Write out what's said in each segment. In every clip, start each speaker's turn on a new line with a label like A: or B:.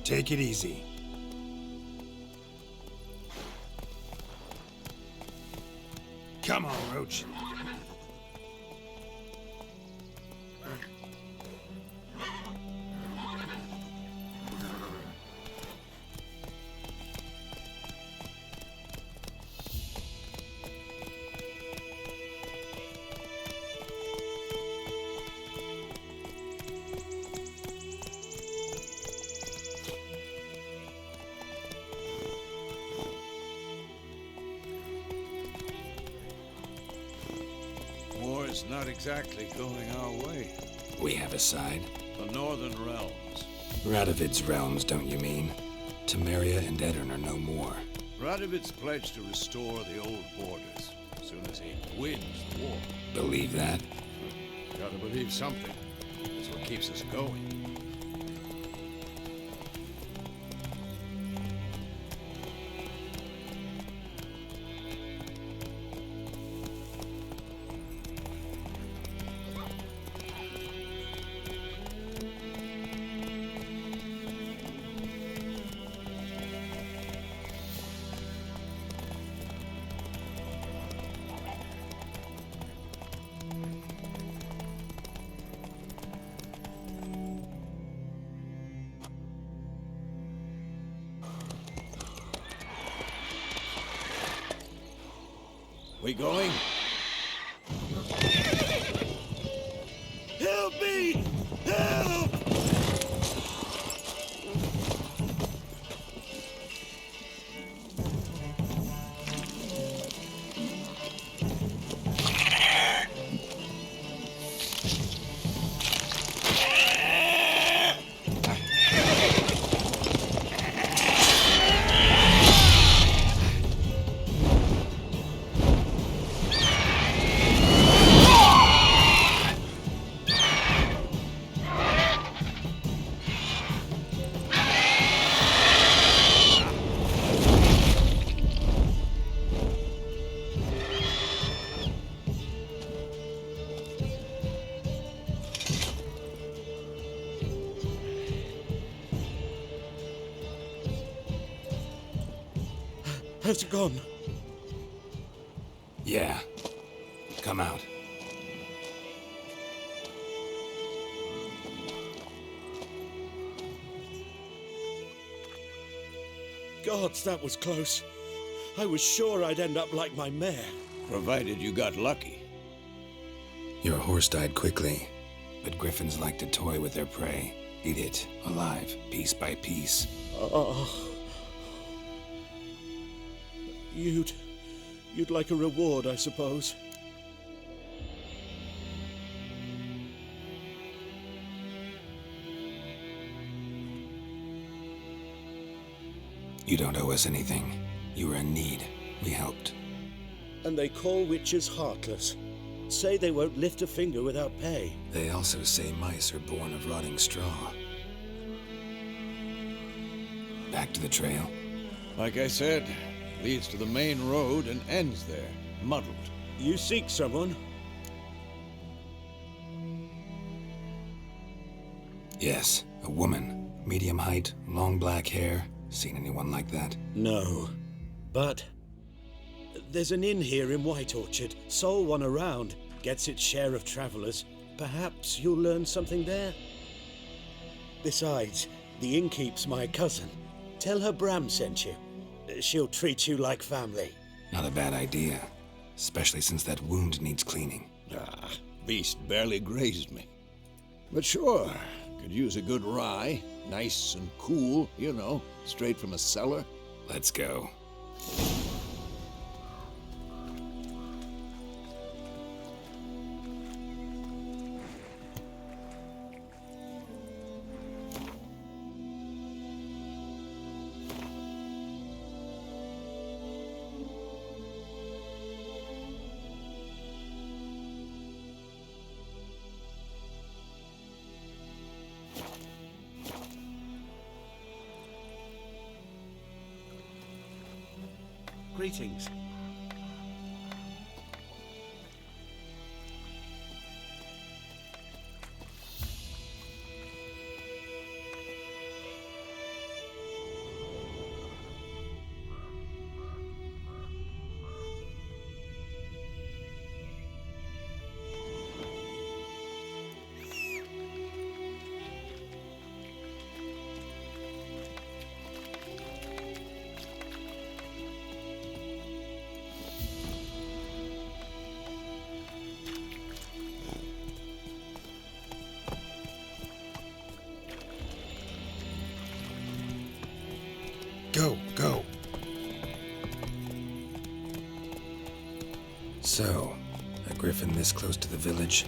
A: Take it easy. Come on, Roach.
B: War's not exactly going our way.
A: We have a side.
B: The Northern Realms.
A: Radovid's realms, don't you mean? Temeria and Edirn are no more.
B: Radovid's pledged to restore the old borders as soon as he wins the war.
A: Believe that?
B: Gotta believe something. That's what keeps us going. We going? Help me! Help!
C: Has it gone?
A: Yeah. Come out.
C: Gods, that was close. I was sure I'd end up like my mare.
B: Provided you got lucky.
A: Your horse died quickly, but griffins like to toy with their prey. Eat it, alive, piece by piece.
C: Oh. You'd like a reward, I suppose.
A: You don't owe us anything. You were in need. We helped.
C: And they call witches heartless. Say they won't lift a finger without pay.
A: They also say mice are born of rotting straw. Back to the trail.
B: Like I said, leads to the main road and ends there, muddled.
C: You seek someone?
A: Yes, a woman. Medium height, long black hair. Seen anyone like that?
C: No. But there's an inn here in White Orchard. Sole one around. Gets its share of travelers. Perhaps you'll learn something there? Besides, the innkeep's my cousin. Tell her Bram sent you. She'll treat you like family.
A: Not a bad idea. Especially since that wound needs cleaning.
B: Ah, beast barely grazed me. But sure, could use a good rye. Nice and cool, you know, straight from a cellar.
A: Let's go.
C: Greetings.
A: Go, go. So, a griffin this close to the village?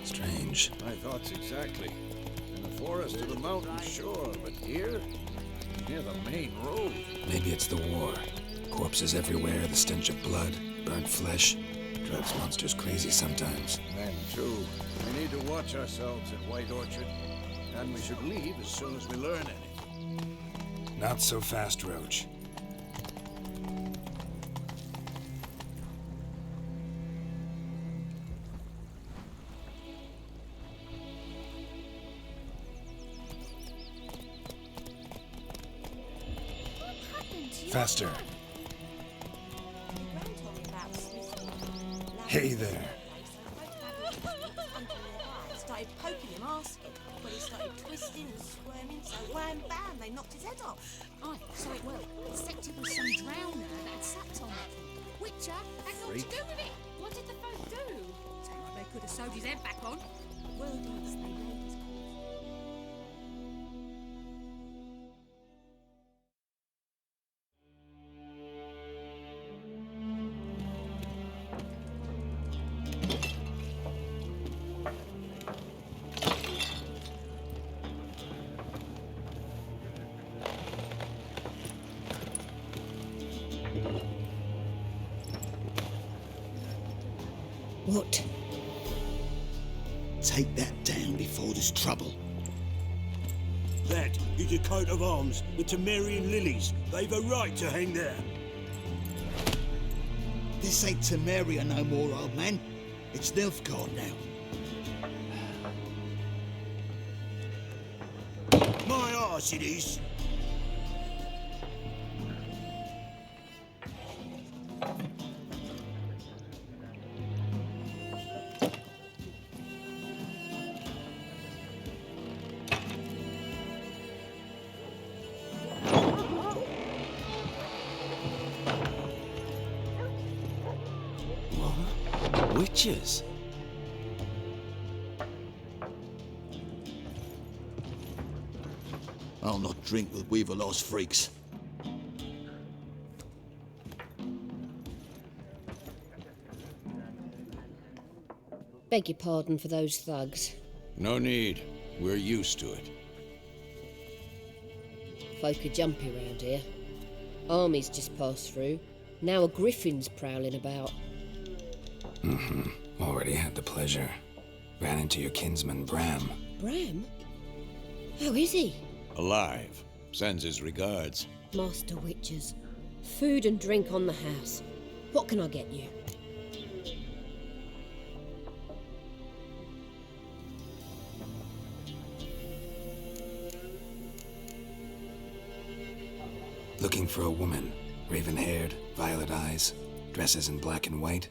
A: Strange.
B: My thoughts exactly. In the forest or the mountains, sure, but here? Near the main road.
A: Maybe it's the war. Corpses everywhere, the stench of blood, burnt flesh. Drives monsters crazy sometimes.
B: Men, too. We need to watch ourselves at White Orchard. And we should leave as soon as we learn anything.
A: Not so fast, Roach. Faster. Hey there.
D: Started poking him, asking. Well, he started twisting and squirming, so wham bam, they knocked his head off.
E: Aye, so it will. Except it was some drowner that had sapped on it. Witcher had naught to do with it. What did the folk do? They could have sewed his head back on.
D: Well, yes, they laid his corpse.
F: What? Take that down before there's trouble.
C: That is a coat of arms, the Temerian lilies. They've a right to hang there.
F: This ain't Temeria no more, old man. It's Nilfgaard now.
C: My arse it is.
G: Witches?
F: I'll not drink with Weaverlaw's freaks.
H: Beg your pardon for those thugs.
B: No need. We're used to it.
H: Folk are jumpy round here. Armies just passed through. Now a griffin's prowling about.
A: Already had the pleasure. Ran into your kinsman, Bram.
H: Bram? How is he?
B: Alive. Sends his regards.
H: Master Witchers. Food and drink on the house. What can I get you?
A: Looking for a woman. Raven-haired, violet eyes, dresses in black and white.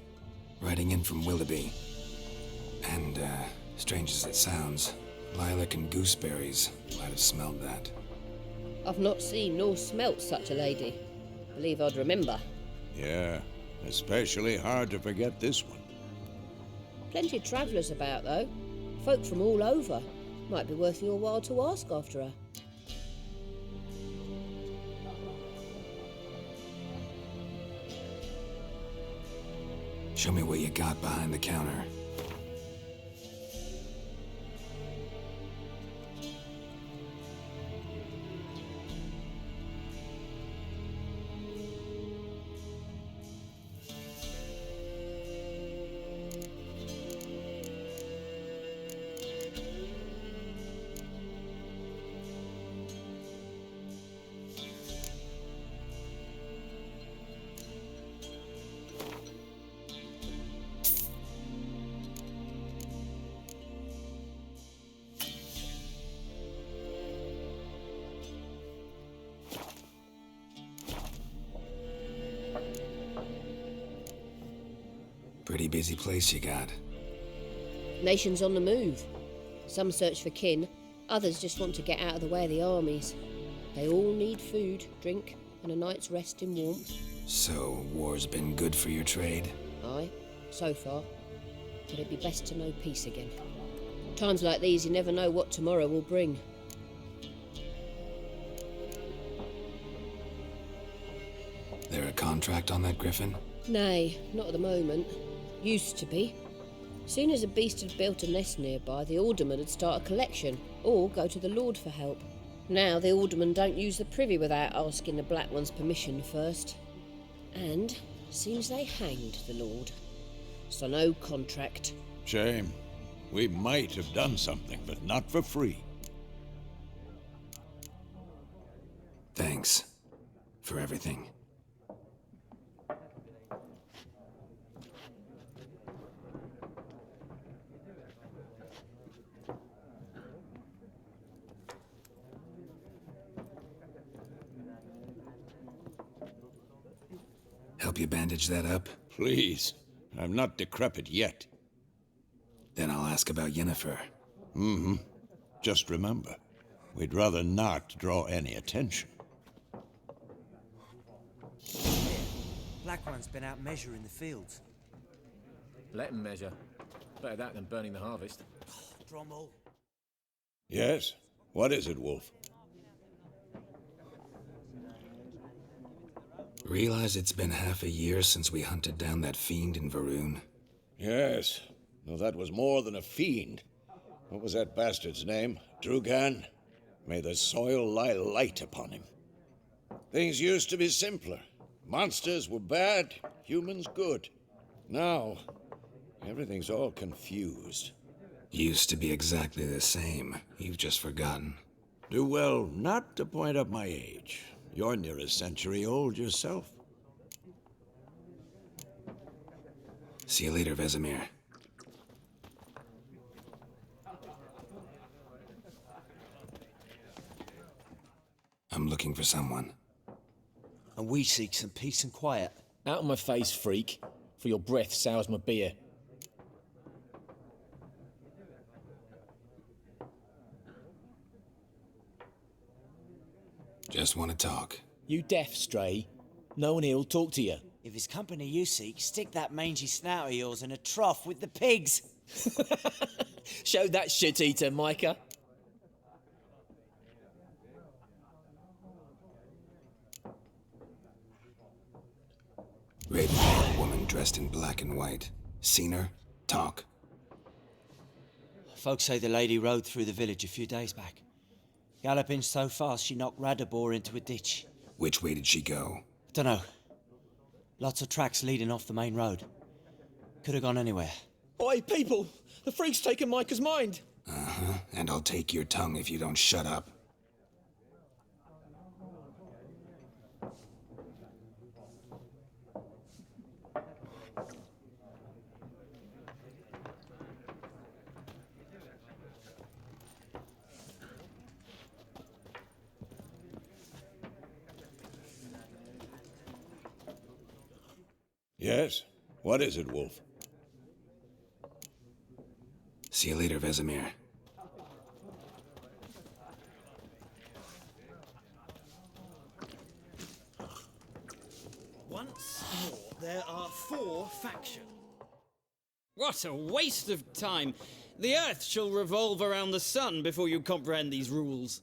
A: Riding in from Willoughby. And, strange as it sounds, lilac and gooseberries. Might have smelled that.
H: I've not seen nor smelt such a lady. Believe I'd remember.
B: Yeah, especially hard to forget this one.
H: Plenty of travellers about, though. Folk from all over. Might be worth your while to ask after her.
A: Show me what you got behind the counter. Pretty busy place you got.
H: Nations on the move. Some search for kin, others just want to get out of the way of the armies. They all need food, drink, and a night's rest in warmth.
A: So, war's been good for your trade?
H: Aye, so far. But it'd be best to know peace again. Times like these, you never know what tomorrow will bring.
A: contract on that griffin?
H: Nay, not at the moment. Used to be. Soon as a beast had built a nest nearby, the alderman would start a collection, or go to the Lord for help. Now the aldermen don't use the privy without asking the Black One's permission first. And seems they hanged the Lord. So no contract.
B: Shame. We might have done something, but not for free.
A: Thanks for everything. Help you bandage that up?
B: Please. I'm not decrepit yet.
A: Then I'll ask about Yennefer.
B: Mm-hmm. Just remember, we'd rather not draw any attention.
G: Black One's been out measuring the fields.
I: Let him measure. Better that than burning the harvest.
G: Drommel.
B: Yes? What is it, Wolf?
A: Realize it's been half a year since we hunted down that fiend in Varun?
B: Yes. Though that was more than a fiend. What was that bastard's name? Drugan? May the soil lie light upon him. Things used to be simpler. Monsters were bad, humans good. Now, everything's all confused.
A: Used to be exactly the same. You've just forgotten.
B: Do well not to point up my age. You're near a century old yourself.
A: See you later, Vesemir. I'm looking for someone.
G: And we seek some peace and quiet.
I: Out of my face, freak. For your breath sours my beer.
A: Just want to talk.
I: You deaf, Stray? No one here'll talk to you.
G: If it's company you seek, stick that mangy snout of yours in a trough with the pigs.
I: Show that shit-eater, Micah.
A: Raven-haired woman dressed in black and white. Seen her? Talk.
G: Folks say the lady rode through the village a few days back. Galloping so fast she knocked Radabor into a ditch.
A: Which way did she go?
G: Dunno. Lots of tracks leading off the main road. Could have gone anywhere.
I: Oi, people! The freak's taken Micah's mind!
A: Uh-huh, and I'll take your tongue if you don't shut up.
B: Yes? What is it, Wolf?
A: See you later, Vesemir.
J: Once more, there are 4 factions. What a waste of time! The Earth shall revolve around the sun before you comprehend these rules.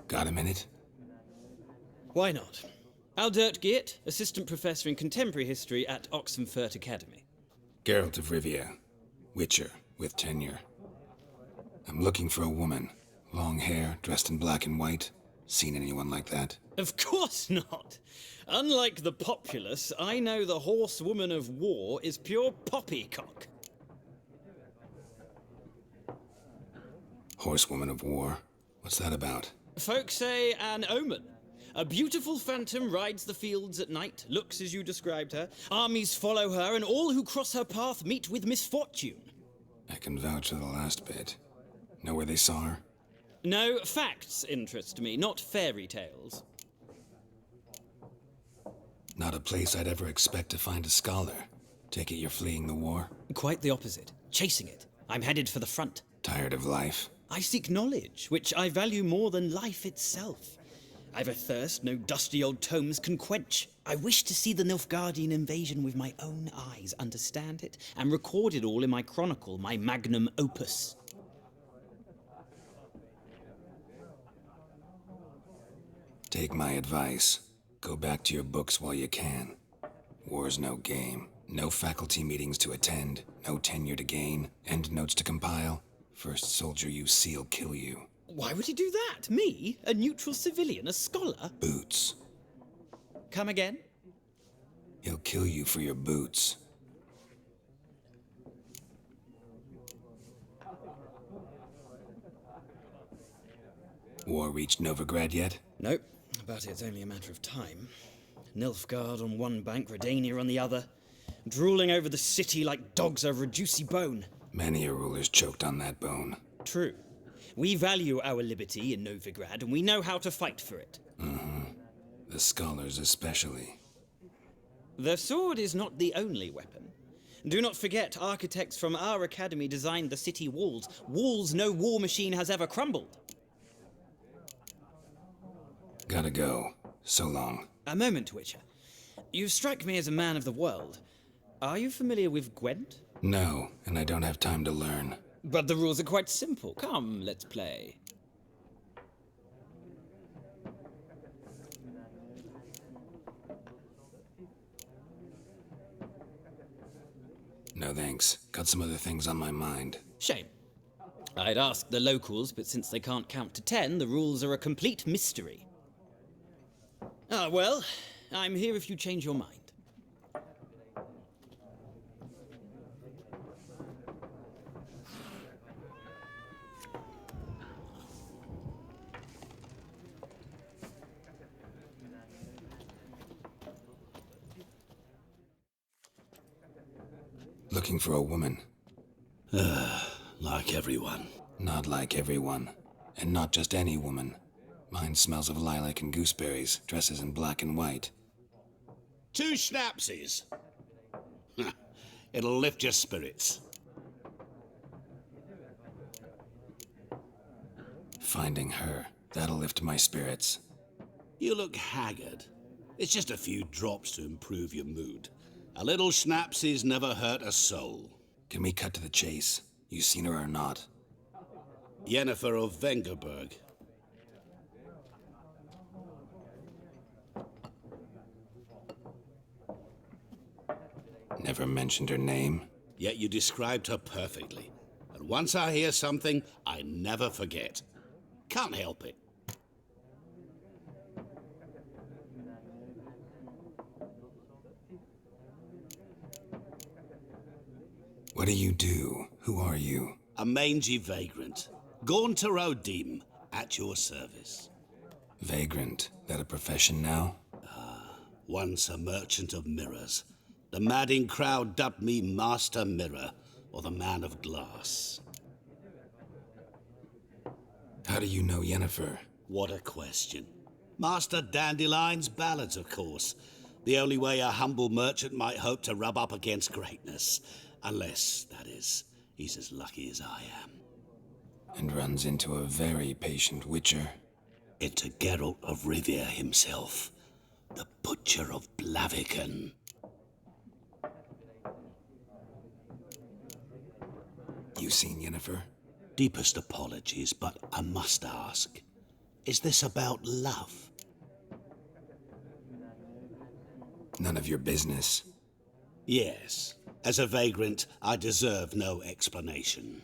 A: Got a minute?
J: Why not? Aldert Geert, Assistant Professor in Contemporary History at Oxenfurt Academy.
A: Geralt of Rivia. Witcher, with tenure. I'm looking for a woman. Long hair, dressed in black and white. Seen anyone like that?
J: Of course not! Unlike the populace, I know the horsewoman of war is pure poppycock.
A: Horsewoman of war? What's that about?
J: Folk say an omen. A beautiful phantom rides the fields at night, looks as you described her. Armies follow her, and all who cross her path meet with misfortune.
A: I can vouch for the last bit. Know where they saw her?
J: No, facts interest me, not fairy tales.
A: Not a place I'd ever expect to find a scholar. Take it you're fleeing the war?
J: Quite the opposite. Chasing it. I'm headed for the front.
A: Tired of life?
J: I seek knowledge, which I value more than life itself. I've a thirst no dusty old tomes can quench. I wish to see the Nilfgaardian invasion with my own eyes, understand it, and record it all in my chronicle, my magnum opus.
A: Take my advice. Go back to your books while you can. War's no game. No faculty meetings to attend, no tenure to gain, end notes to compile. First soldier you see'll kill you.
J: Why would he do that? Me? A neutral civilian? A scholar?
A: Boots.
J: Come again?
A: He'll kill you for your boots. War reached Novigrad yet?
J: Nope, but it's only a matter of time. Nilfgaard on one bank, Redania on the other, drooling over the city like dogs over a juicy bone.
A: Many a ruler's choked on that bone.
J: True. We value our liberty in Novigrad, and we know how to fight for it.
A: The scholars especially.
J: The sword is not the only weapon. Do not forget, architects from our academy designed the city walls. Walls no war machine has ever crumbled.
A: Gotta go. So long.
J: A moment, Witcher. You strike me as a man of the world. Are you familiar with Gwent?
A: No, and I don't have time to learn.
J: But the rules are quite simple. Come, let's play.
A: No thanks. Got some other things on my mind.
J: Shame. I'd ask the locals, but since they can't count to 10, the rules are a complete mystery. Ah, well, I'm here if you change your mind.
A: Looking for a woman.
F: Like everyone.
A: Not like everyone. And not just any woman. Mine smells of lilac and gooseberries, dresses in black and white.
F: 2 schnapsies. It'll lift your spirits.
A: Finding her, that'll lift my spirits.
F: You look haggard. It's just a few drops to improve your mood. A little schnapsies never hurt a soul.
A: Can we cut to the chase? You seen her or not?
F: Yennefer of Vengerberg.
A: Never mentioned her name.
F: Yet you described her perfectly. And once I hear something, I never forget. Can't help it.
A: What do you do? Who are you?
F: A mangy vagrant. Gone to Rodim, at your service.
A: Vagrant. That a profession now?
F: Once a merchant of mirrors. The madding crowd dubbed me Master Mirror, or the Man of Glass.
A: How do you know Yennefer?
F: What a question. Master Dandelion's ballads, of course. The only way a humble merchant might hope to rub up against greatness. Unless, that is, he's as lucky as I am.
A: And runs into a very patient witcher.
F: Into Geralt of Rivia himself. The Butcher of Blaviken.
A: You seen Yennefer?
F: Deepest apologies, but I must ask. Is this about love?
A: None of your business.
F: Yes. As a vagrant, I deserve no explanation.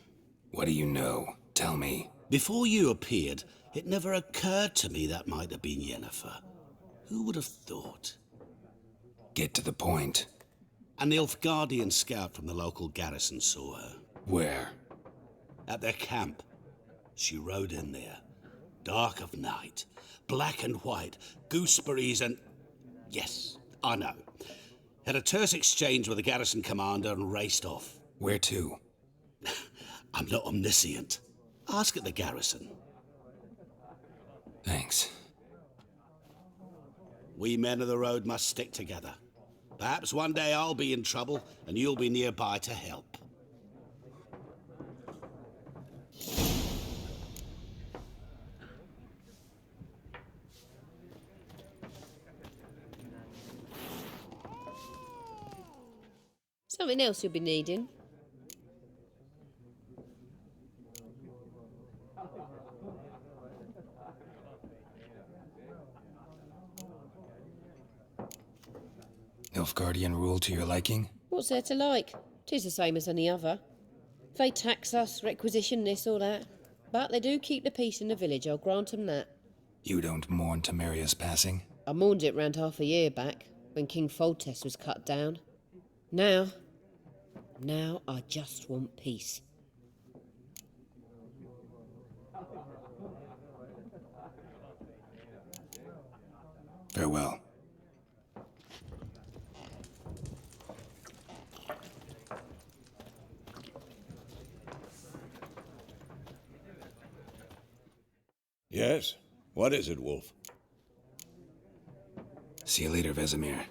A: What do you know? Tell me.
F: Before you appeared, it never occurred to me that might have been Yennefer. Who would have thought?
A: Get to the point.
F: A Nilfgaardian scout from the local garrison saw her.
A: Where?
F: At their camp. She rode in there. Dark of night. Black and white. Gooseberries and... Yes, I know. Had a terse exchange with the garrison commander and raced off.
A: Where to?
F: I'm not omniscient. Ask at the garrison.
A: Thanks.
F: We men of the road must stick together. Perhaps one day I'll be in trouble and you'll be nearby to help.
H: Something else you'll be needing.
A: Nilfgaardian rule to your liking?
H: What's there to like? 'Tis the same as any other. They tax us, requisition this or that. But they do keep the peace in the village, I'll grant 'em that.
A: You don't mourn Temeria's passing?
H: I mourned it round half a year back, when King Foltest was cut down. Now I just want peace.
A: Farewell.
B: Yes? What is it, Wolf?
A: See you later, Vesemir.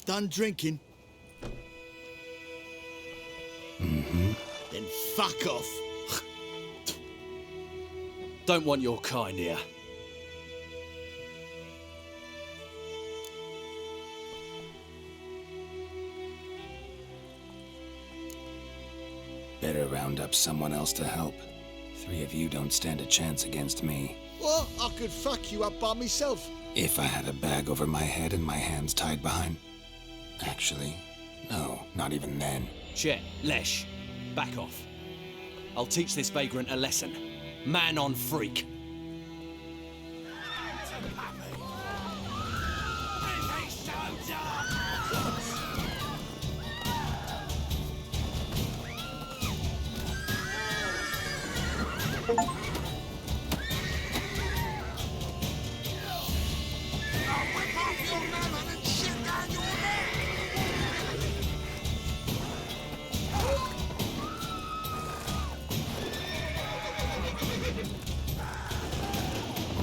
K: Done drinking? Then fuck off.
L: Don't want your kind here.
A: Better round up someone else to help. 3 of you don't stand a chance against me.
K: What? I could fuck you up by myself.
A: If I had a bag over my head and my hands tied behind... Actually, no, not even then.
L: Chet, Lesh, back off. I'll teach this vagrant a lesson. Man on freak.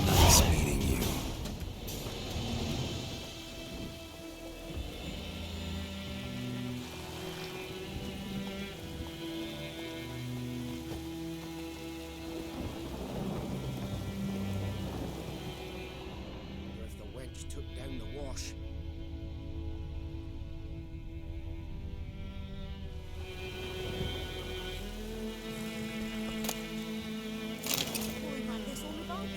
A: Nice meeting you.
C: If the wench took down the wash.
D: Boy, man, this all about it.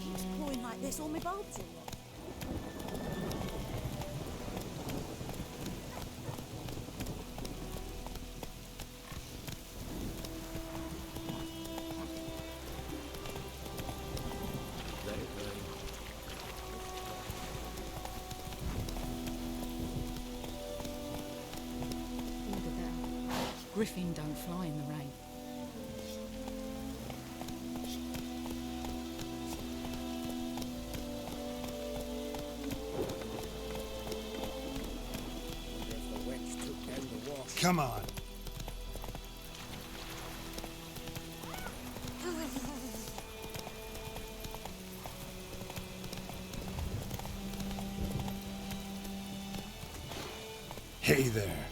D: Keeps pouring like this all my bolts.
C: Let it rain.
E: Order better. Griffin don't fly in the rain.
C: If the wench took down the wash.
K: Come on.
A: Hey there.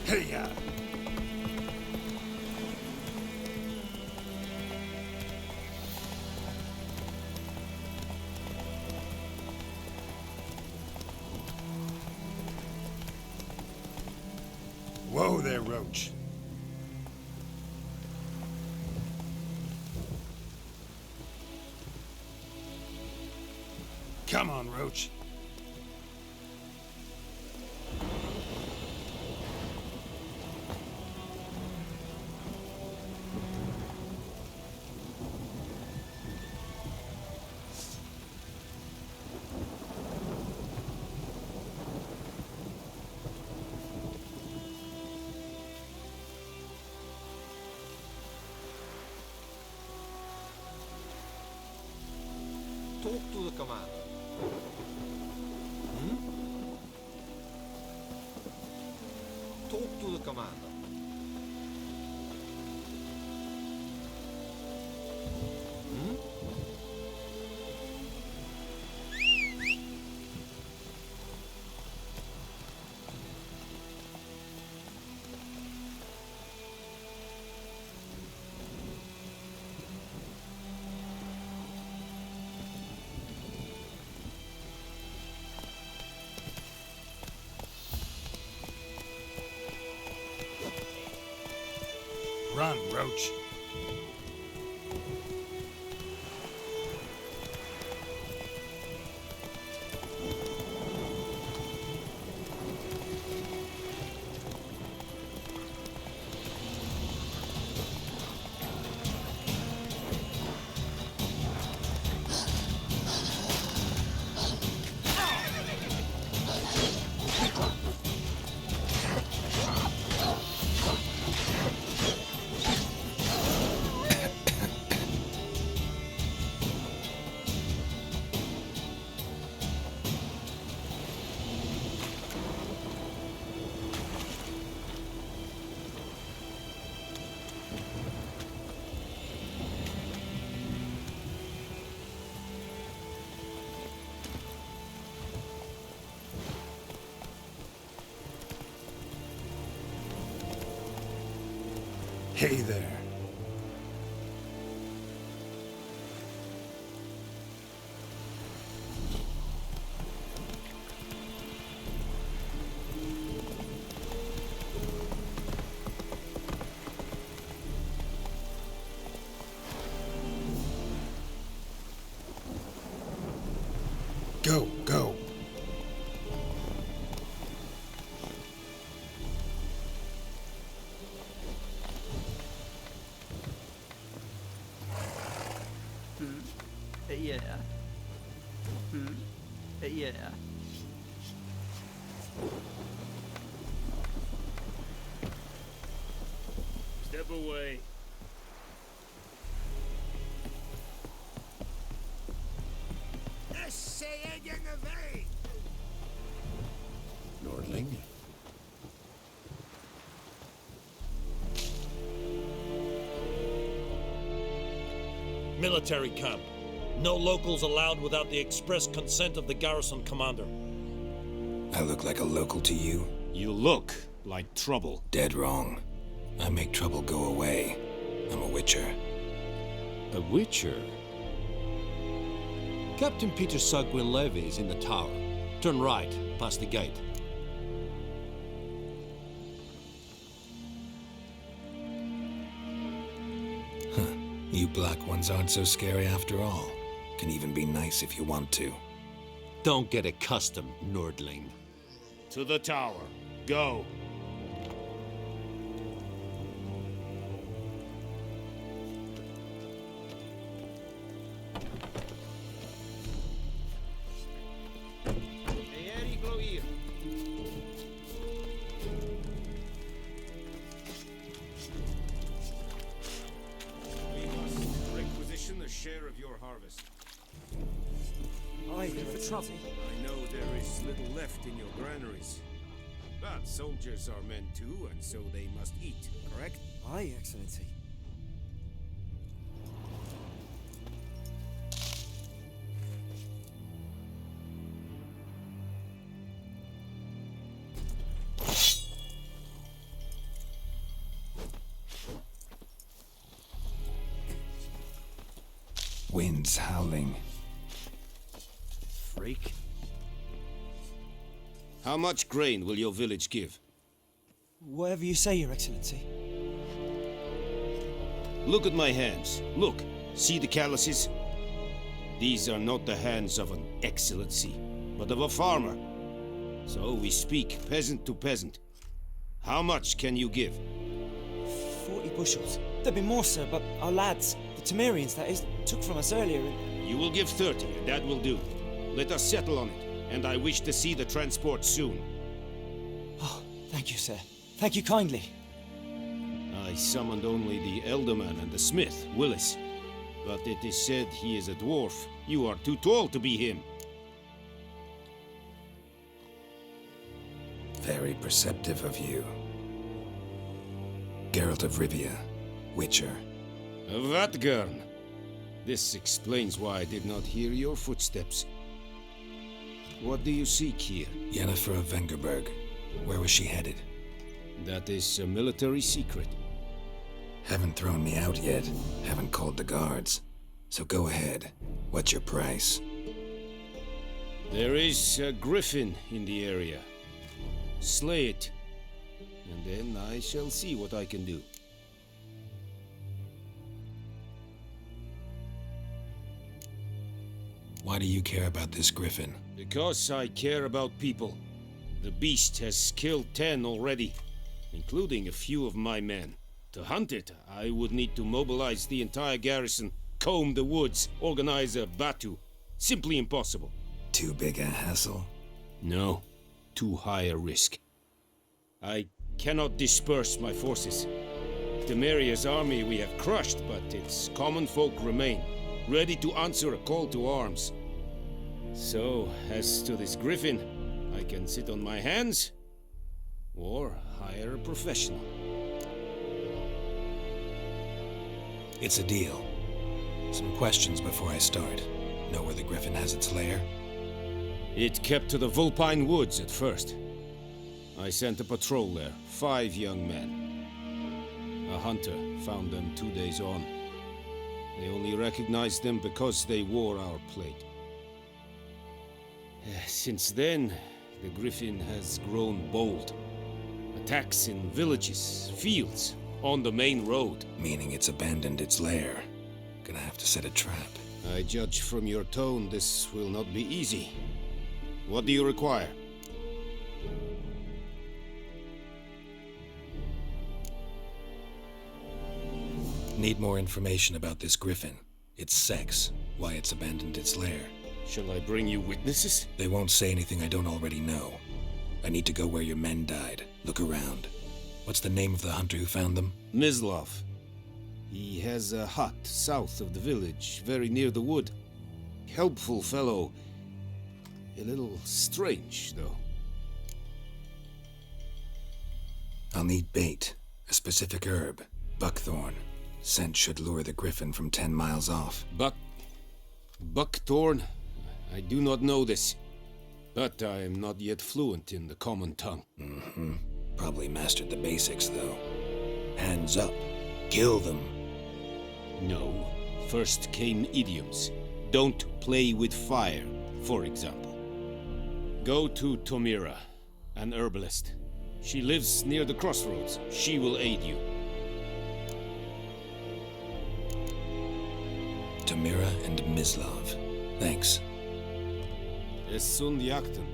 B: Hey-ya! Whoa there, Roach. Come on, Roach.
M: Talk to the commander. Talk to the commander.
B: Run, Roach. Hey there. Go, go.
N: Yeah. Yeah.
C: Step away.
B: Lordling.
C: Military camp. No locals allowed without the express consent of the garrison commander.
A: I look like a local to you?
C: You look like trouble.
A: Dead wrong. I make trouble go away. I'm a witcher.
L: A witcher? Captain Peter Sugwin Levy is in the tower. Turn right, past the gate.
A: You black ones aren't so scary after all. Can even be nice if you want to.
L: Don't get accustomed, Nordling.
C: To the tower. Go.
O: Share of your harvest.
P: I for trouble.
O: I know there is little left in your granaries. But soldiers are men too, and so they must eat, correct?
P: Aye, Excellency.
A: Winds howling.
L: Freak.
O: How much grain will your village give?
G: Whatever you say, Your Excellency.
O: Look at my hands. Look. See the calluses? These are not the hands of an excellency, but of a farmer. So we speak peasant to peasant. How much can you give?
G: 40 bushels. There'd be more, sir, but our lads, the Temerians, that is, took from us earlier and...
O: You will give 30, and that will do. Let us settle on it, and I wish to see the transport soon.
G: Oh, thank you, sir. Thank you kindly.
O: I summoned only the Elderman and the smith, Willis. But it is said he is a dwarf. You are too tall to be him.
A: Very perceptive of you. Geralt of Rivia, Witcher.
O: Vatgern! This explains why I did not hear your footsteps. What do you seek here?
A: Yennefer of Vengerberg. Where was she headed?
O: That is a military secret.
A: Haven't thrown me out yet. Haven't called the guards. So go ahead. What's your price?
O: There is a griffin in the area. Slay it, and then I shall see what I can do.
A: Why do you care about this griffin?
O: Because I care about people. The beast has killed 10 already, including a few of my men. To hunt it, I would need to mobilize the entire garrison, comb the woods, organize a batu. Simply impossible.
A: Too big a hassle?
O: No, too high a risk. I cannot disperse my forces. Temeria's army we have crushed, but its common folk remain, ready to answer a call to arms. So, as to this griffin, I can sit on my hands, or hire a professional.
A: It's a deal. Some questions before I start. Know where the griffin has its lair?
O: It kept to the Vulpine Woods at first. I sent a patrol there, 5 young men. A hunter found them 2 days on. They only recognized them because they wore our plate. Since then, the griffin has grown bold. Attacks in villages, fields, on the main road.
A: Meaning it's abandoned its lair. Gonna have to set a trap.
O: I judge from your tone this will not be easy. What do you require?
A: Need more information about this griffin. Its sex, why it's abandoned its lair.
O: Shall I bring you witnesses?
A: They won't say anything I don't already know. I need to go where your men died. Look around. What's the name of the hunter who found them?
O: Mislav. He has a hut south of the village, very near the wood. Helpful fellow. A little strange, though.
A: I'll need bait. A specific herb. Buckthorn. Scent should lure the griffin from 10 miles off.
O: Buckthorn? I do not know this. But I am not yet fluent in the common tongue.
A: Mm-hmm. Probably mastered the basics, though. Hands up. Kill them.
O: No. First came idioms. Don't play with fire, for example. Go to Tomira, an herbalist. She lives near the crossroads. She will aid you.
A: Tomira and Mislav. Thanks.
O: Es sunt jakten.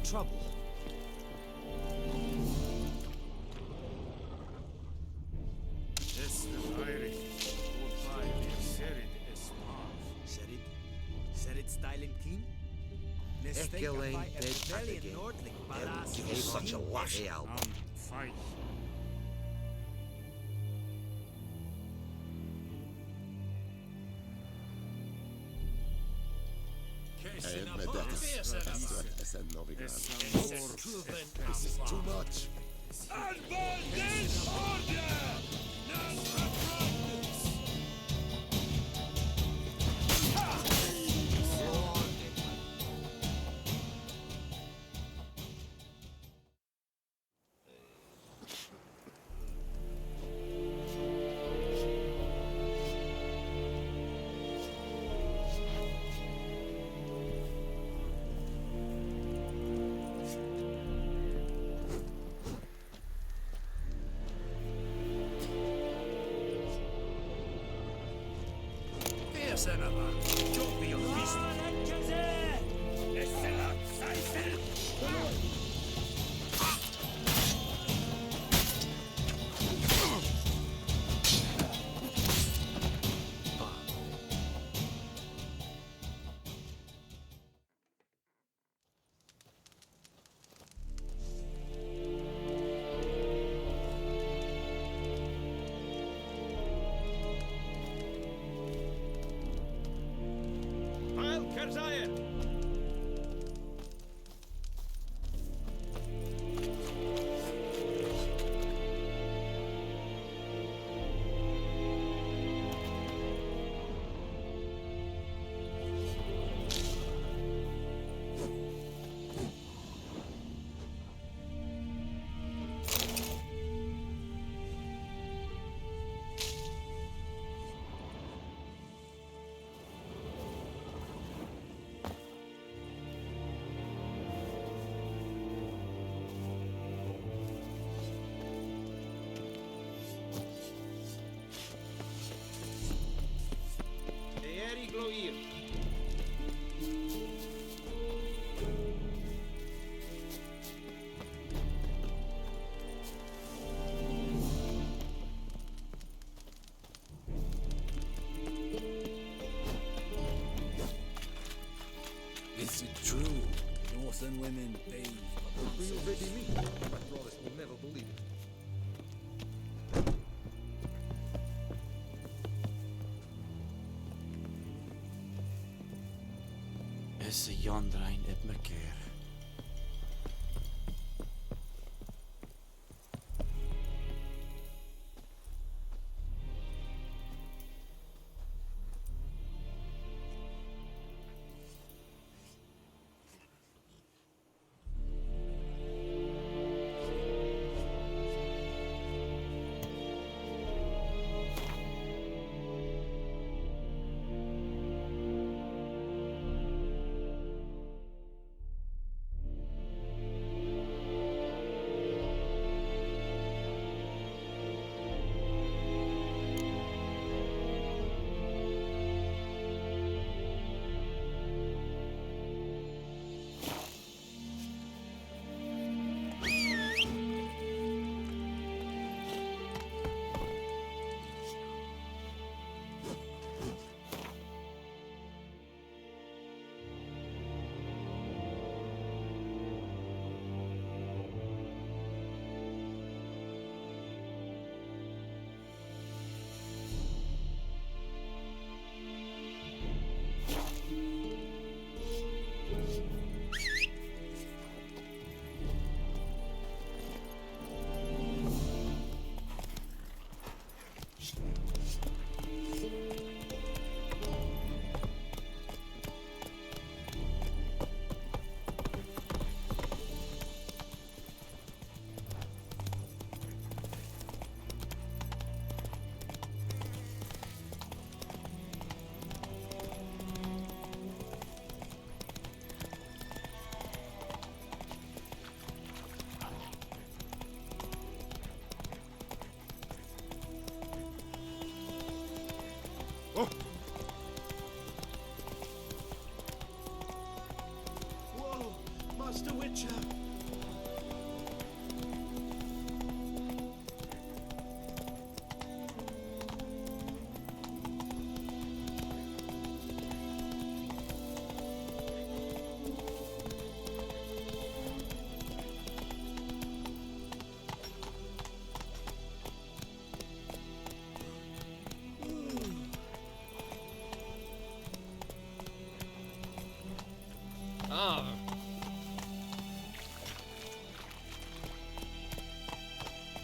G: Trouble.
B: Such a lot,
K: This is too much.
I: Is it true? Northern women bathe.
M: Real ready meat. My brothers will never believe it.
G: Is the yondrain op my keer?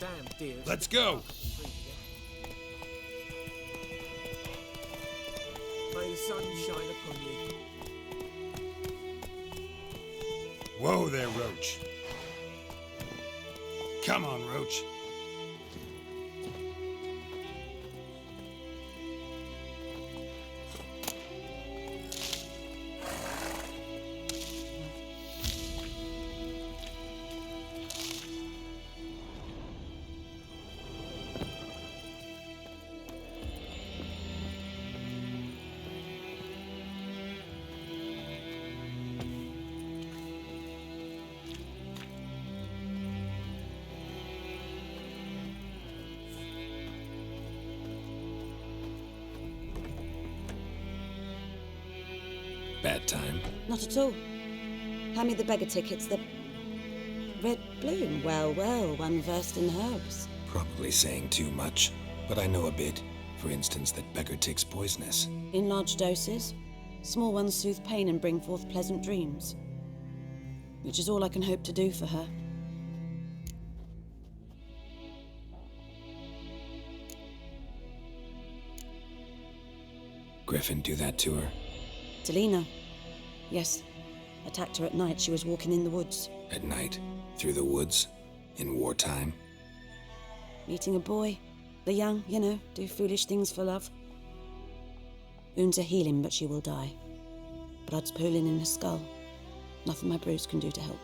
I: Damn dear.
O: Let's go!
I: May the sun shine upon you.
O: Whoa there, Roach. Come on, Roach.
A: Bad time.
N: Not at all. Hand me the beggar tickets, the red bloom. Well, well, one versed in herbs.
A: Probably saying too much, but I know a bit. For instance, that beggar tick's poisonous.
N: In large doses. Small ones soothe pain and bring forth pleasant dreams. Which is all I can hope to do for her.
A: Griffin do that to her?
N: Delina. Yes. Attacked her at night. She was walking in the woods.
A: At night? Through the woods? In wartime?
N: Meeting a boy. The young, you know, do foolish things for love. Wounds are healing, but she will die. Blood's pooling in her skull. Nothing my bruise can do to help.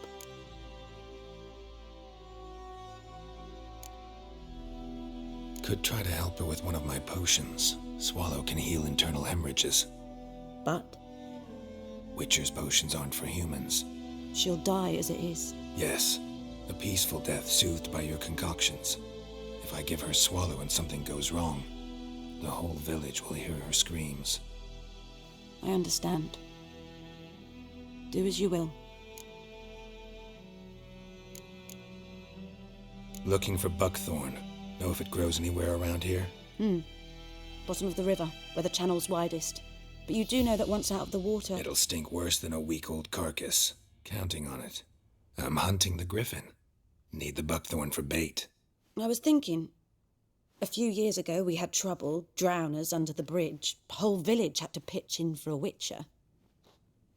A: Could try to help her with one of my potions. Swallow can heal internal hemorrhages.
N: But?
A: Witcher's potions aren't for humans.
N: She'll die as it is.
A: Yes. A peaceful death soothed by your concoctions. If I give her Swallow and something goes wrong, the whole village will hear her screams.
N: I understand. Do as you will.
A: Looking for buckthorn. Know if it grows anywhere around here?
N: Bottom of the river, where the channel's widest. But you do know that once out of the water...
A: It'll stink worse than a week-old carcass. Counting on it. I'm hunting the griffin. Need the buckthorn for bait.
N: I was thinking... A few years ago we had trouble, drowners under the bridge. Whole village had to pitch in for a witcher.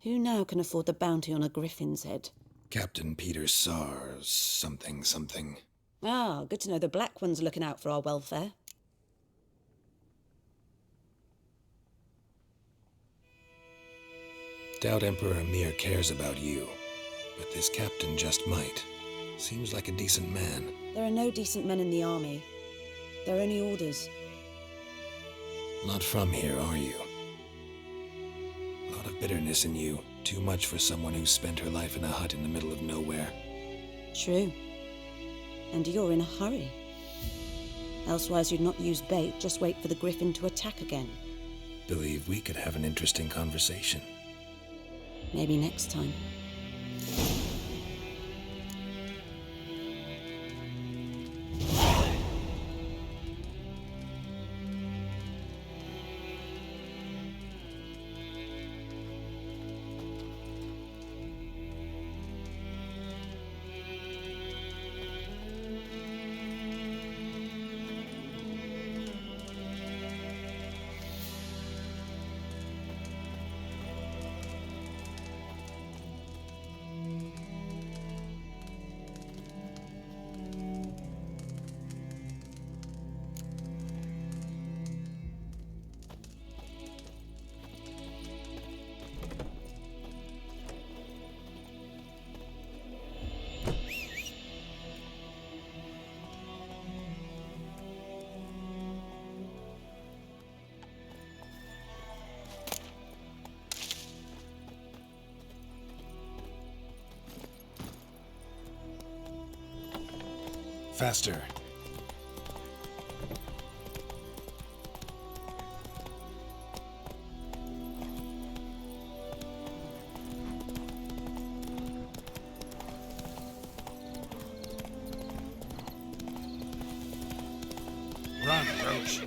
N: Who now can afford the bounty on a griffin's head?
A: Captain Peter Sars... something.
N: Ah, good to know the Black One's looking out for our welfare.
A: Doubt Emperor Emir cares about you, but this captain just might. Seems like a decent man.
N: There are no decent men in the army. They're only orders.
A: Not from here, are you? Lot of bitterness in you. Too much for someone who spent her life in a hut in the middle of nowhere.
N: True. And you're in a hurry. Elsewise you'd not use bait, just wait for the griffin to attack again.
A: Believe we could have an interesting conversation.
N: Maybe next time.
A: Faster.
O: Run, Roach.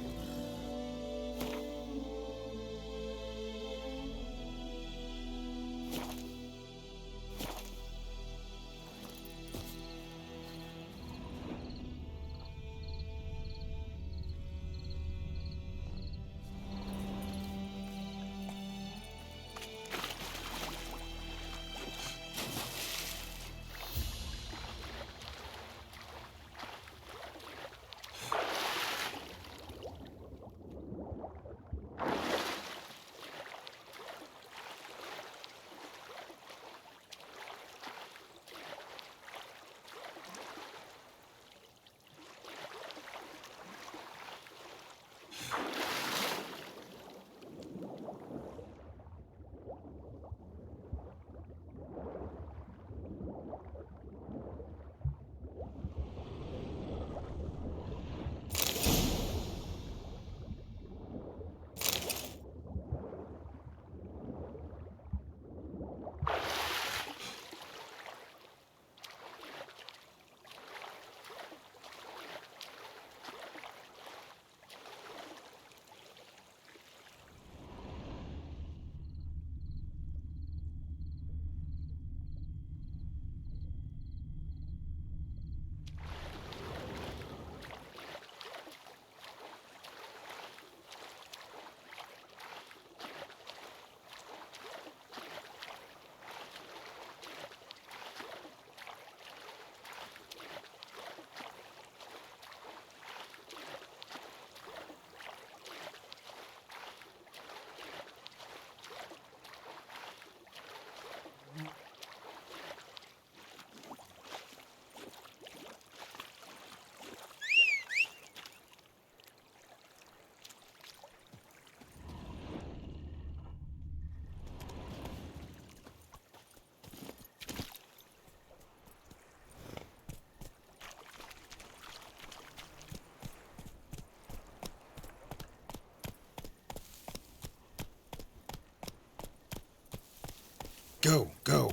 A: Go, go.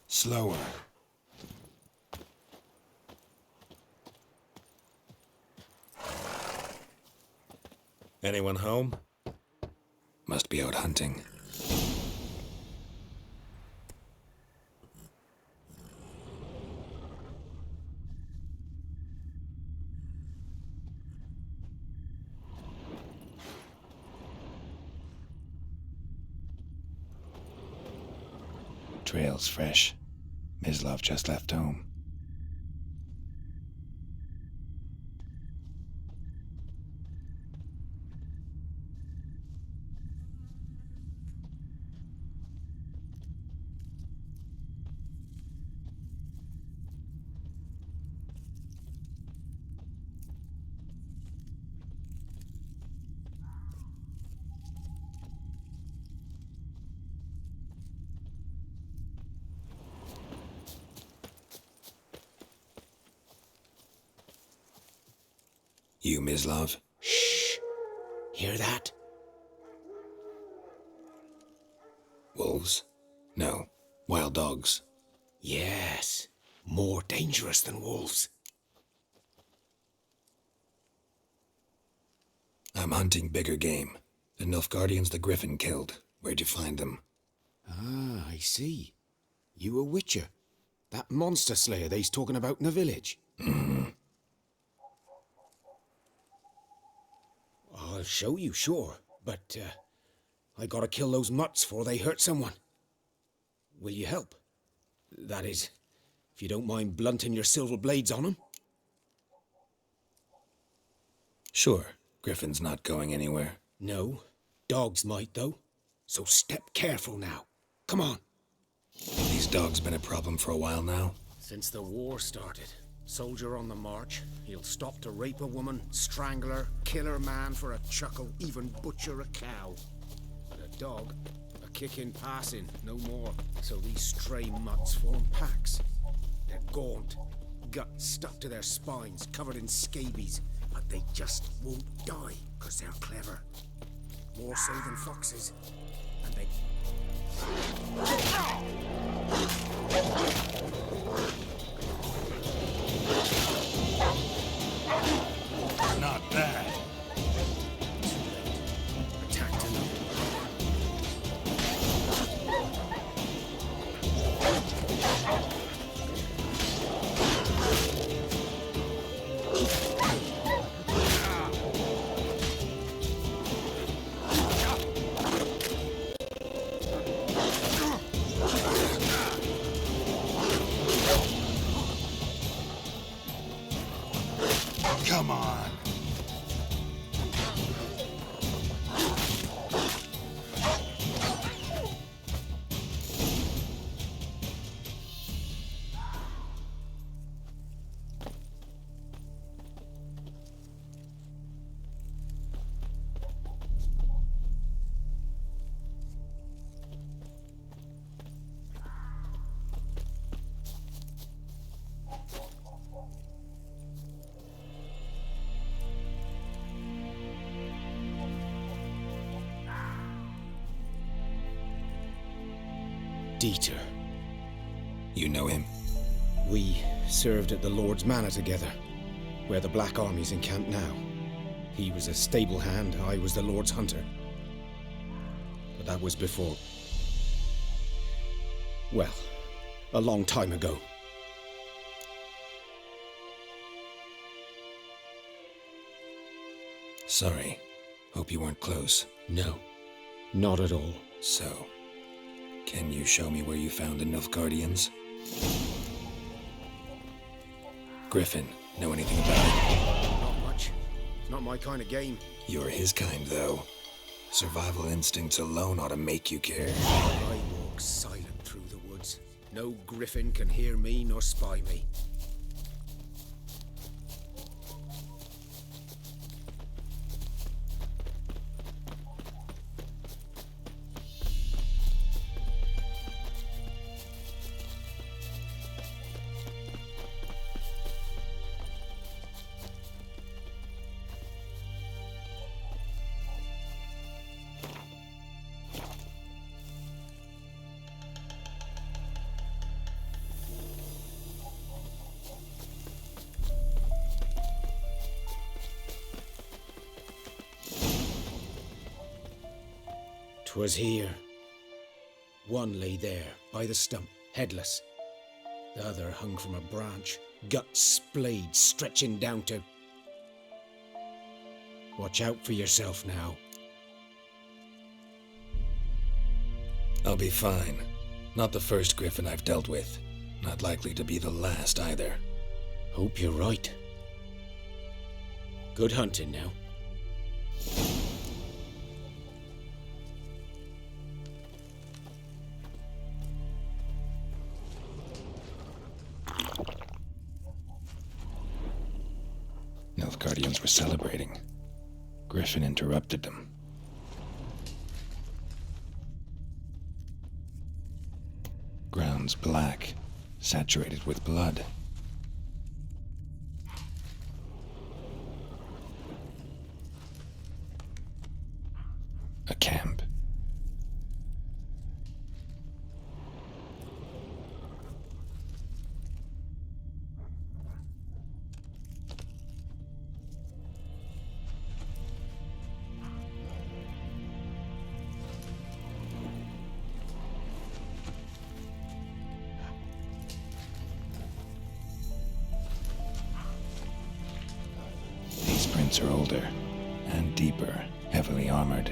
A: Slower.
P: Anyone home?
A: Must be out hunting. Trail's fresh. Mislov just left home. You, Mislov?
C: Shh! Hear that?
A: Wolves? No. Wild dogs.
C: Yes. More dangerous than wolves.
A: I'm hunting bigger game. The Nilfgaardians the Griffin killed. Where'd you find them?
C: Ah, I see. You a witcher. That monster slayer they's talking about in the village.
A: Mm-hmm.
C: I'll show you, sure. But, I gotta kill those mutts before they hurt someone. Will you help? That is, if you don't mind blunting your silver blades on them.
A: Sure. Griffin's not going anywhere.
C: No. Dogs might, though. So step careful now. Come on.
A: These dogs been a problem for a while now?
C: Since the war started. Soldier on the march. He'll stop to rape a woman, strangle her, kill her man for a chuckle, even butcher a cow. But a dog, a kick in passing, no more. So these stray mutts form packs. They're gaunt, guts stuck to their spines, covered in scabies. But they just won't die, because they're clever. More so than foxes. And they...
B: Not bad.
C: Attacked another.
B: Come on.
C: Dieter.
A: You know him?
C: We served at the Lord's Manor together, where the Black Army's encamped now. He was a stable hand, I was the Lord's hunter. But that was before... well, a long time ago.
A: Sorry. Hope you weren't close.
C: No, not at all.
A: So, can you show me where you found the Nilfgaardians? Griffin, know anything about it?
C: Not much. It's not my kind of game.
A: You're his kind, though. Survival instincts alone ought to make you care.
C: I walk silent through the woods. No griffin can hear me nor spy me. "'Twas here. One lay there, by the stump, headless. The other hung from a branch, guts splayed, stretching down to... Watch out for yourself now."
A: I'll be fine. Not the first griffin I've dealt with. Not likely to be the last either.
C: Hope you're right. Good hunting now.
A: Nilfgaardians were celebrating. Griffin interrupted them. Ground's black, saturated with blood. A camp. These prints are older and deeper, heavily armored.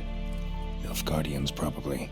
A: Nilfgaardians, probably.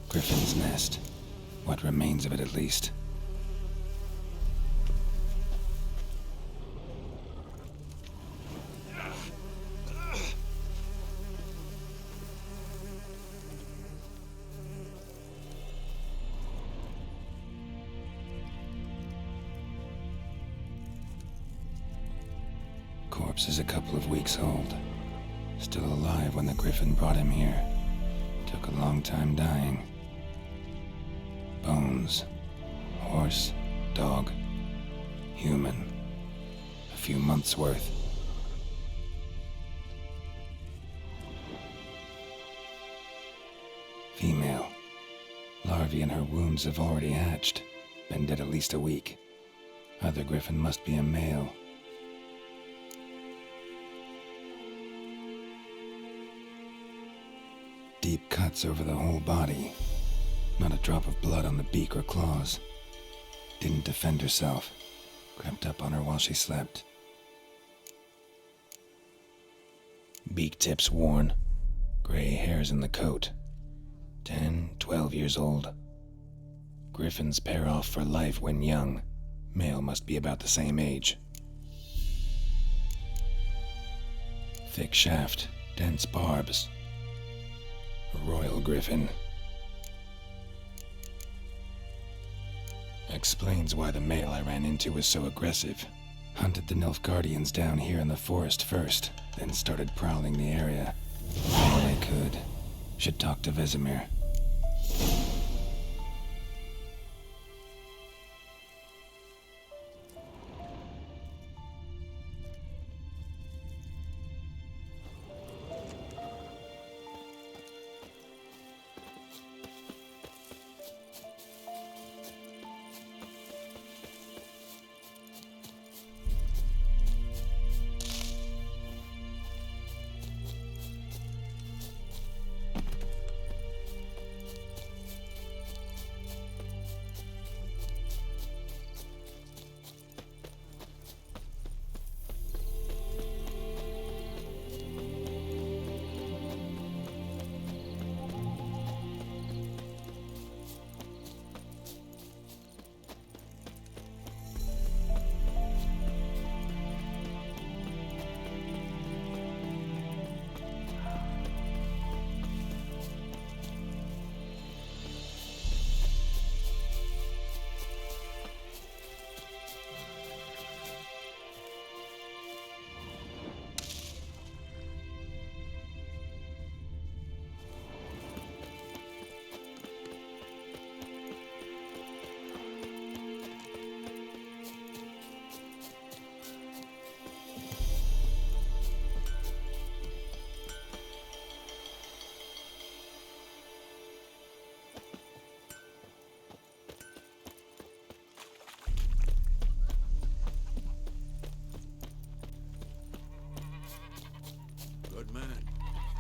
A: Griffin's nest. What remains of it, at least. Corpse is a couple of weeks old. Still alive when the Griffin brought him here. Took a long time dying. Bones. Horse. Dog. Human. A few months' worth. Female. Larvae in her wounds have already hatched. Been dead at least a week. Other griffin must be a male. Deep cuts over the whole body. Not a drop of blood on the beak or claws. Didn't defend herself. Crept up on her while she slept. Beak tips worn. Gray hairs in the coat. 10, 12 years old. Griffins pair off for life when young. Male must be about the same age. Thick shaft, dense barbs. A royal griffin. Explains why the male I ran into was so aggressive. Hunted the Nilfgaardians down here in the forest first, then started prowling the area. All I could. Should talk to Vesemir.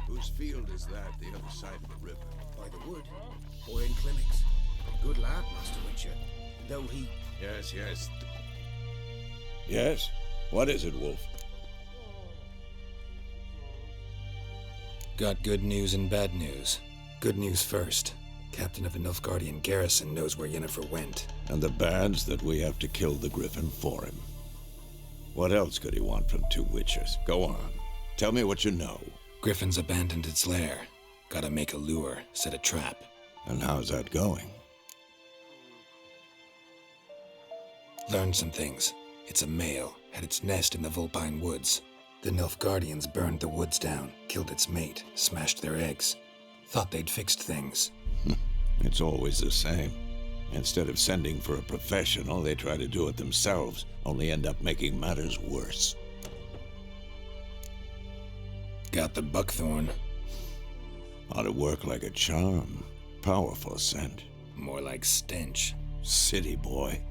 B: Whose field is that, the other side of the river?
C: By the wood. Boy in clinics. Good lad, Master Witcher. Though he...
B: Yes. Yes? What is it, Wolf?
A: Got good news and bad news. Good news first. Captain of the Nilfgaardian garrison knows where Yennefer went.
B: And the bad's that we have to kill the griffin for him. What else could he want from two witchers? Go on. Tell me what you know.
A: Griffin's abandoned its lair. Gotta make a lure, set a trap.
B: And how's that going?
A: Learned some things. It's a male, had its nest in the Vulpine Woods. The Nilfgaardians burned the woods down, killed its mate, smashed their eggs. Thought they'd fixed things.
B: It's always the same. Instead of sending for a professional, they try to do it themselves, only end up making matters worse.
A: Got the buckthorn.
B: Ought to work like a charm. Powerful scent.
A: More like stench.
B: City boy.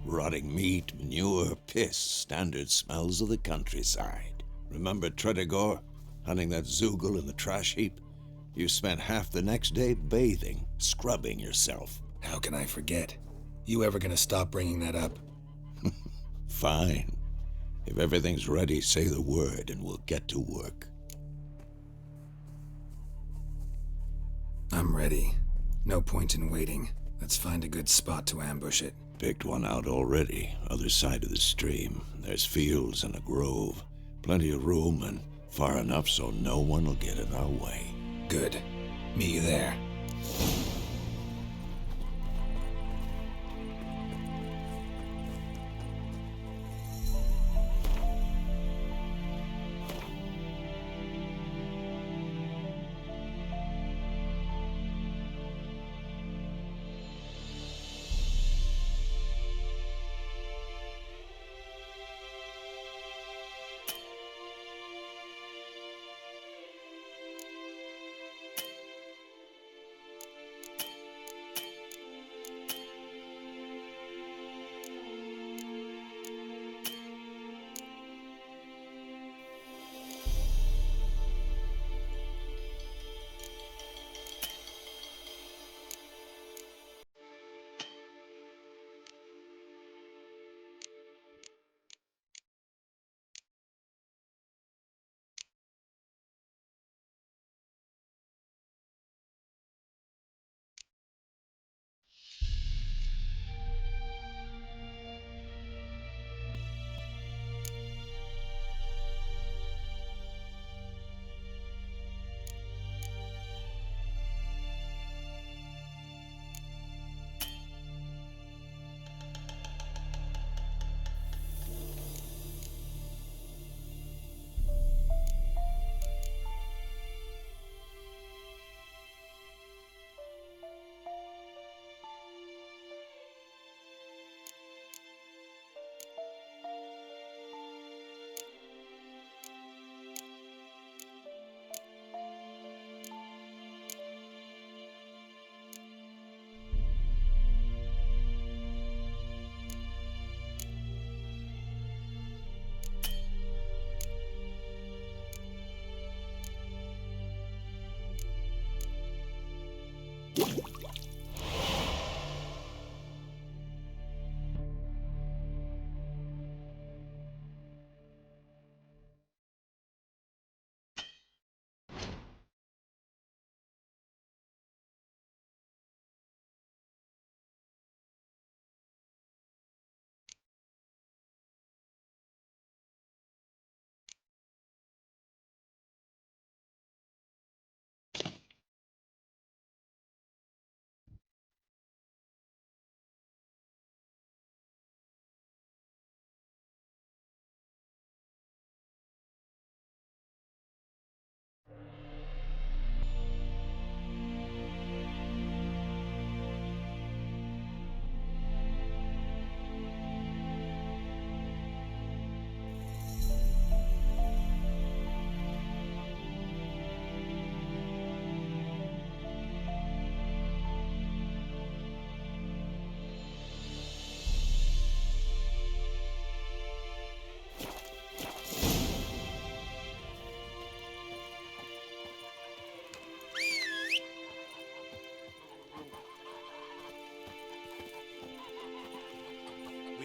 B: Rotting meat, manure, piss. Standard smells of the countryside. Remember Tredegor? Hunting that Zoogle in the trash heap? You spent half the next day bathing, scrubbing yourself.
A: How can I forget? You ever gonna stop bringing that up?
B: Fine. If everything's ready, say the word and we'll get to work.
A: I'm ready. No point in waiting. Let's find a good spot to ambush it.
B: Picked one out already, other side of the stream. There's fields and a grove. Plenty of room and far enough so no one will get in our way.
A: Good. Meet you there.
K: We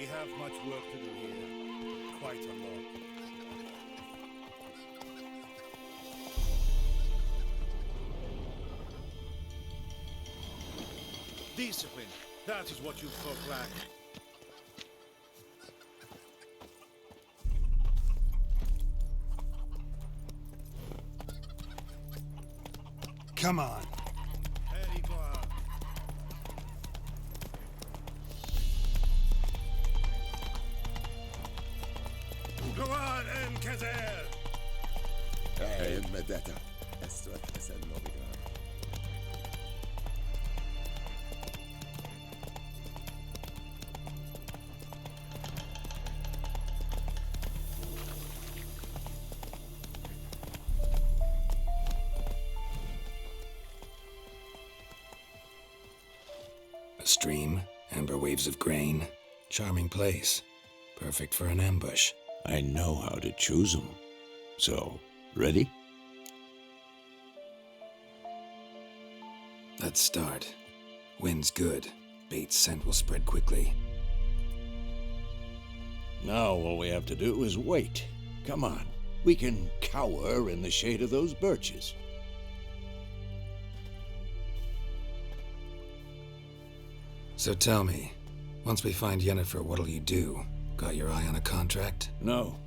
K: have much work to do here. Quite a lot. Discipline. That is what you folk lack.
A: Come on.
K: Go on, Enkazer!
Q: Medeta. Esto es el novigrado.
A: A stream, amber waves of grain. Charming place. Perfect for an ambush.
B: I know how to choose them. So, ready?
A: Let's start. Wind's good. Bait's scent will spread quickly.
B: Now all we have to do is wait. Come on. We can cower in the shade of those birches.
A: So tell me, once we find Yennefer, what'll you do? Got your eye on a contract?
B: No.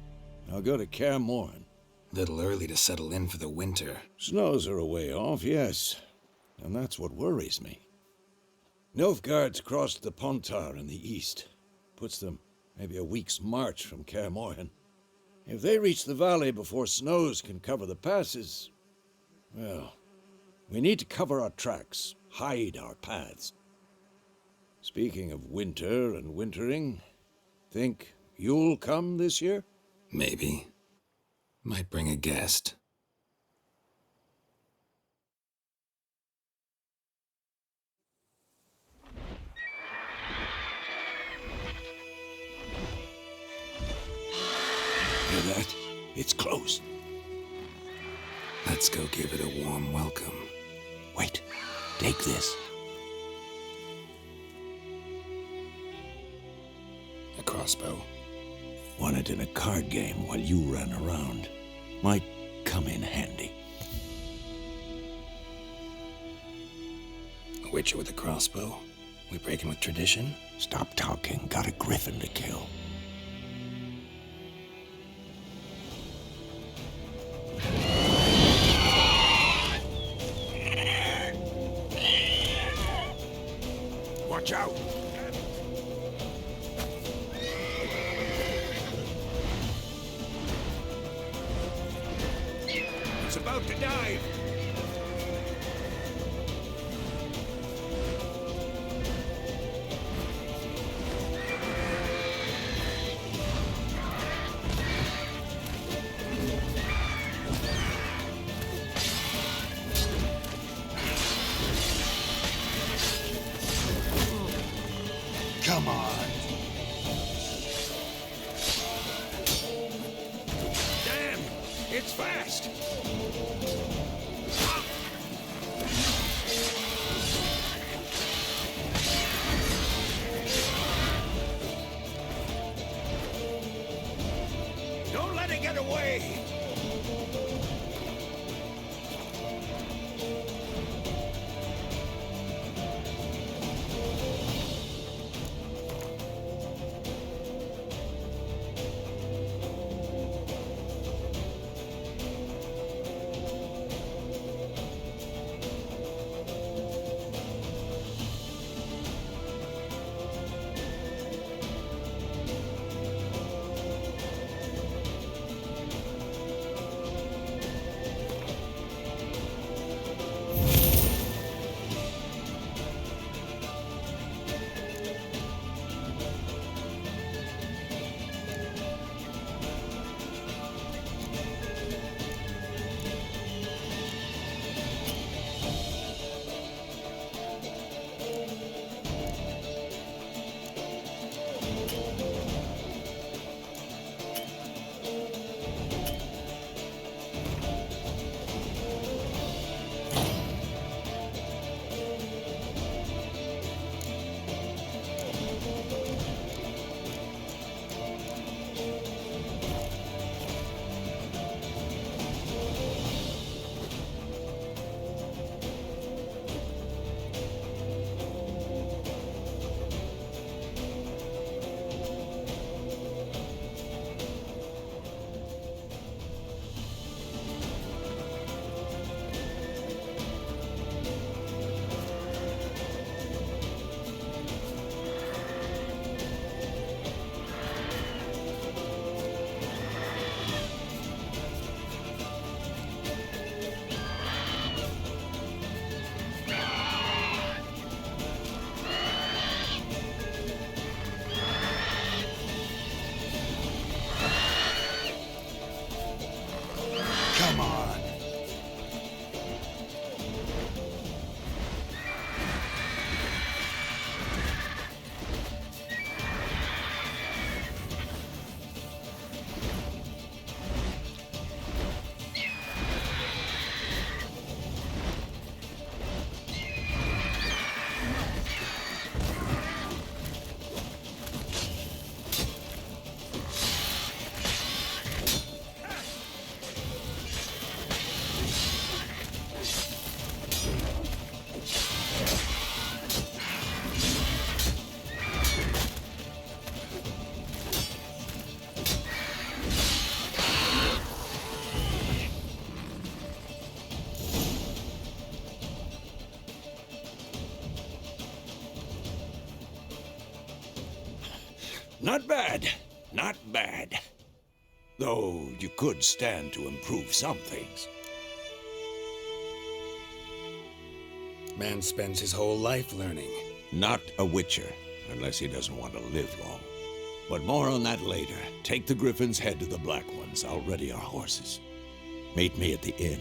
B: I'll go to Kaer Morhen.
A: Little early to settle in for the winter.
B: Snows are a way off, yes. And that's what worries me. Nilfgaard's crossed the Pontar in the east. Puts them maybe a week's march from Kaer Morhen. If they reach the valley before snows can cover the passes, well, we need to cover our tracks, hide our paths. Speaking of winter and wintering, think you'll come this year?
A: Maybe. Might bring a guest.
B: Hear that? It's close.
A: Let's go give it a warm welcome.
B: Wait, take this.
A: A crossbow.
B: Won it in a card game while you ran around. Might come in handy.
A: A witcher with a crossbow? We breaking with tradition?
B: Stop talking. Got a griffin to kill. Watch out! It's about to dive! Not bad. Not bad. Though you could stand to improve some things.
A: Man spends his whole life learning.
B: Not a witcher, unless he doesn't want to live long. But more on that later. Take the Griffin's head to the Black Ones. I'll ready our horses. Meet me at the inn.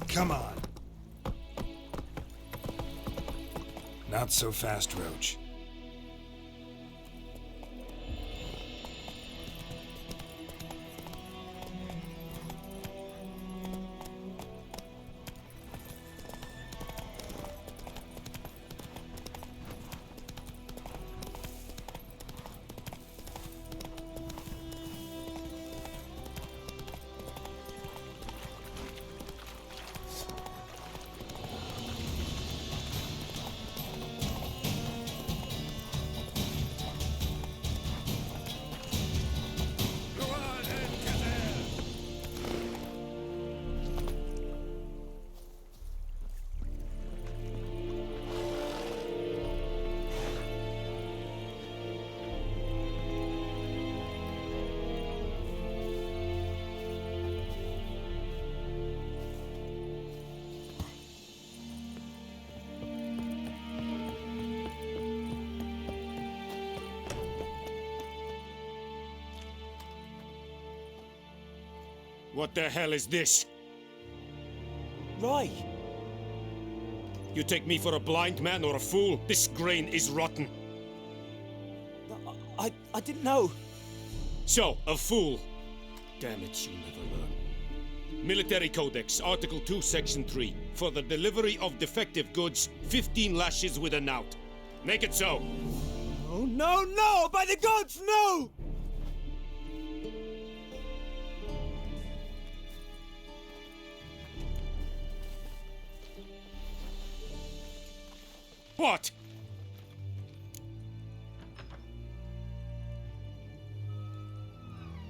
A: Come on. Not so fast, Roach.
O: What the hell is this?
G: Rye!
O: You take me for a blind man or a fool? This grain is rotten.
G: I didn't know.
O: So, a fool. Damn it, you'll never learn. Military Codex, Article 2, Section 3. For the delivery of defective goods, 15 lashes with a knout. Make it so.
G: Oh, no, no! By the gods, no!
O: What?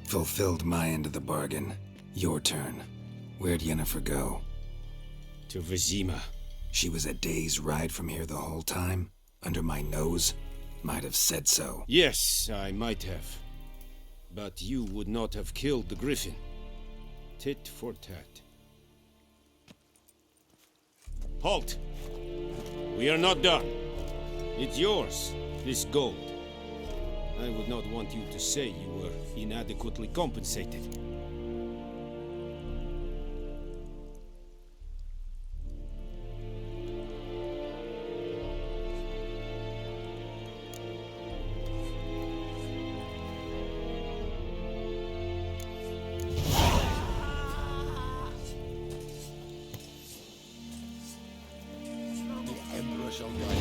A: Fulfilled my end of the bargain. Your turn. Where'd Yennefer go?
O: To Vizima.
A: She was a day's ride from here the whole time? Under my nose? Might have said so.
O: Yes, I might have. But you would not have killed the Griffin. Tit for tat. Halt! We are not done. It's yours, this gold. I would not want you to say you were inadequately compensated.
B: so die.